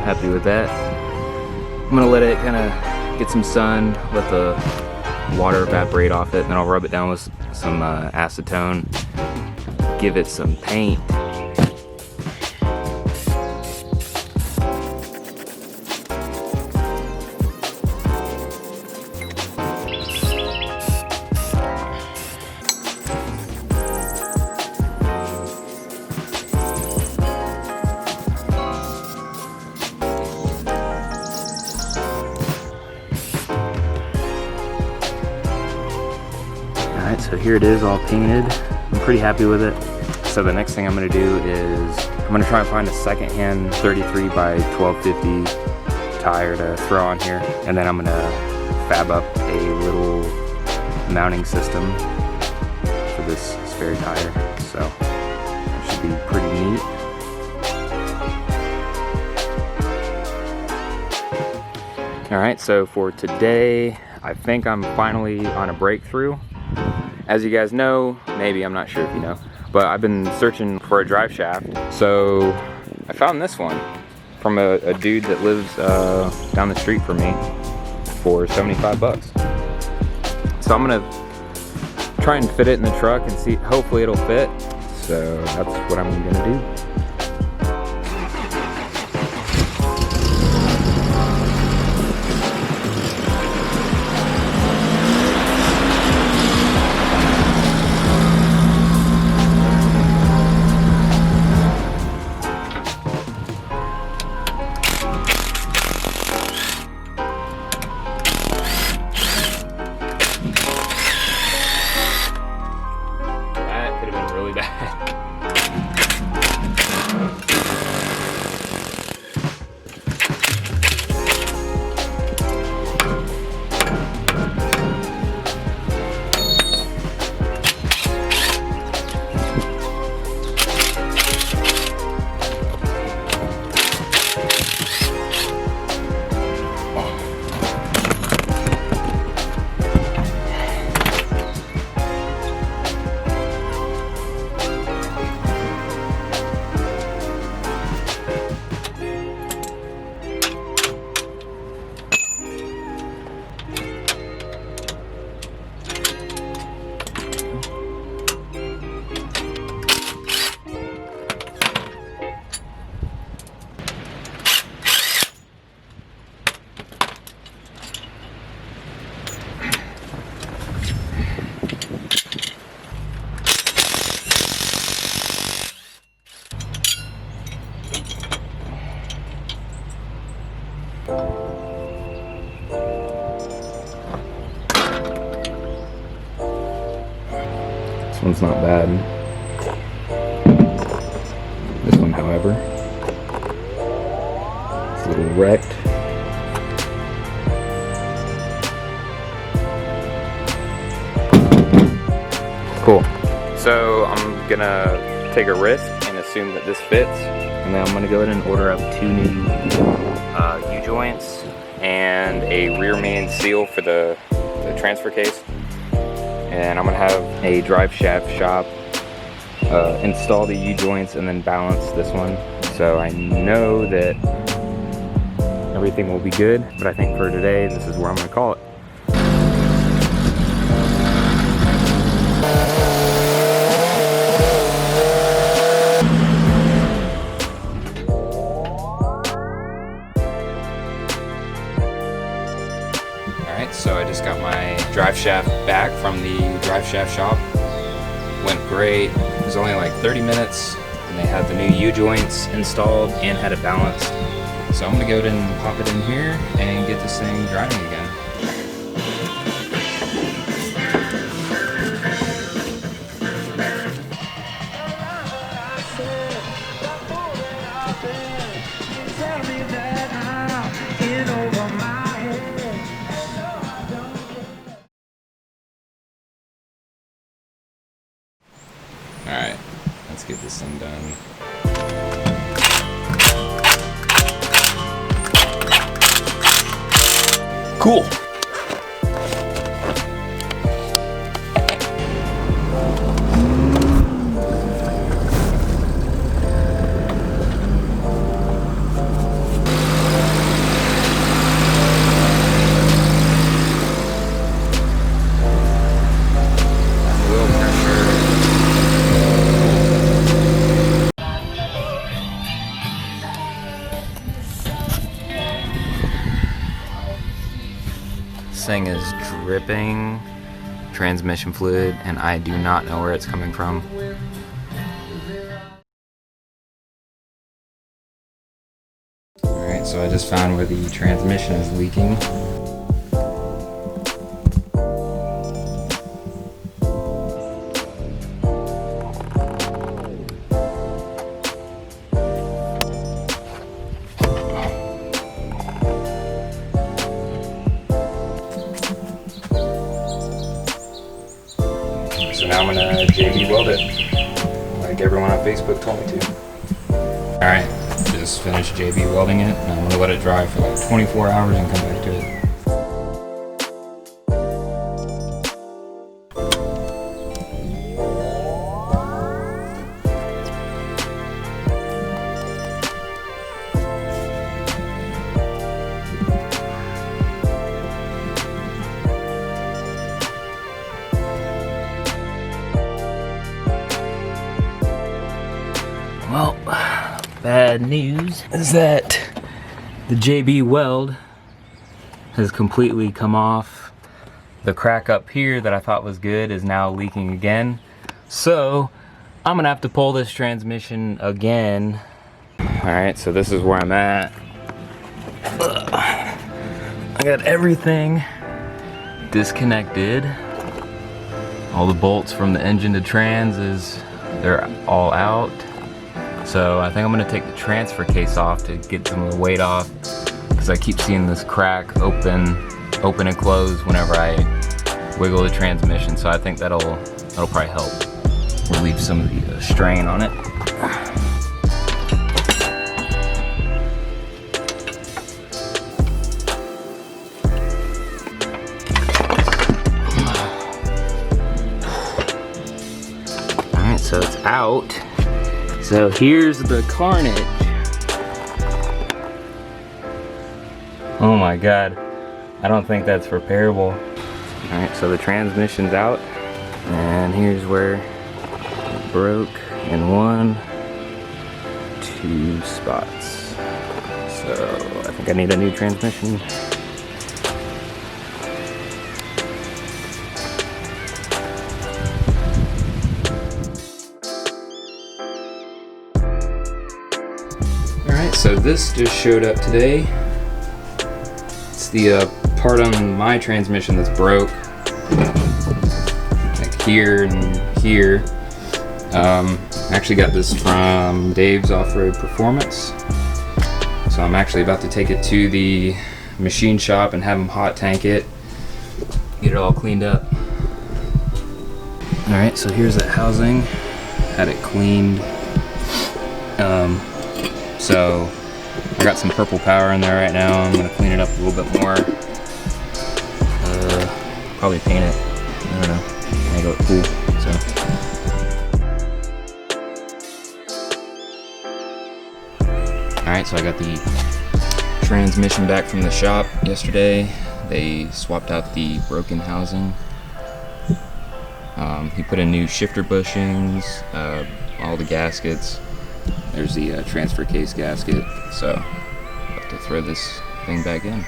happy with that. I'm gonna let it kind of get some sun, let the water evaporate off it, and then I'll rub it down with some acetone, give it some paint. Alright, so here it is all painted. I'm pretty happy with it. So the next thing I'm going to do is I'm going to try and find a secondhand 33 by 1250 tire to throw on here, and then I'm going to fab up a little mounting system for this spare tire. So it should be pretty neat. Alright, so for today, I think I'm finally on a breakthrough. As you guys know, maybe, I'm not sure if you know, but I've been searching for a drive shaft. So I found this one from a dude that lives down the street from me for 75 bucks. So I'm gonna try and fit it in the truck and see, hopefully it'll fit. So that's what I'm gonna do. Really bad. This one's not bad. This one, however, it's a little wrecked. Cool. So I'm gonna take a risk and assume that this fits, and then I'm gonna go ahead and order up 2 new U-joints and a rear main seal for the transfer case. And I'm gonna have a Driveshaft shop install the U-joints and then balance this one. So I know that everything will be good, but I think for today, this is where I'm gonna call it. Alright, so I just got my Driveshaft back from the Driveshaft shop. Went great. It was only like 30 minutes, and they had the new U-joints installed and had it balanced. So I'm gonna go ahead and pop it in here and get this thing driving again. Alright, let's get this thing done. Cool! dripping transmission fluid, and I do not know where it's coming from. Alright, so I just found where the transmission is leaking. So now I'm gonna JB weld it, like everyone on Facebook told me to. Alright, just finished JB welding it, and I'm gonna let it dry for like 24 hours and come back to it. Well, bad news is that the JB weld has completely come off. The crack up here that I thought was good is now leaking again. So I'm gonna have to pull this transmission again. All right, so this is where I'm at. I got everything disconnected. All the bolts from the engine to trans they're all out. So I think I'm gonna take the transfer case off to get some of the weight off, because I keep seeing this crack open and close whenever I wiggle the transmission. So I think that'll probably help relieve some of the strain on it. All right, so it's out. So here's the carnage. Oh my God, I don't think that's repairable. All right, so the transmission's out, and here's where it broke in 1, 2 spots. So I think I need a new transmission. So this just showed up today. It's the part on my transmission that's broke, like here and here. I actually got this from Dave's Off-Road Performance. So I'm actually about to take it to the machine shop and have them hot tank it, get it all cleaned up. All right, so here's that housing. Had it cleaned. So I got some purple power in there right now. I'm gonna clean it up a little bit more. Probably paint it. I don't know. Make it look cool. So. All right, so I got the transmission back from the shop yesterday. They swapped out the broken housing. He put in new shifter bushings, all the gaskets. There's the transfer case gasket, so I'll have to throw this thing back in.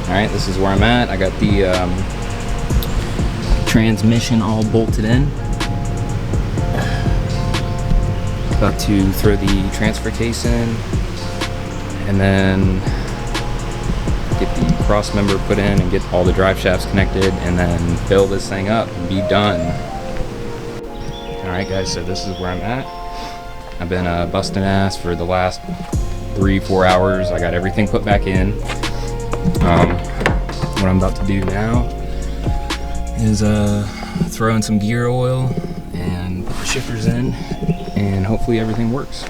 Alright, this is where I'm at. I got the transmission all bolted in. About to throw the transfer case in, and then get the cross member put in and get all the drive shafts connected, and then fill this thing up and be done. guys, so this is where I'm at. I've been busting ass for the last 3-4 hours. I got everything put back in. What I'm about to do now is throw in some gear oil and put the shifters in, and hopefully everything works.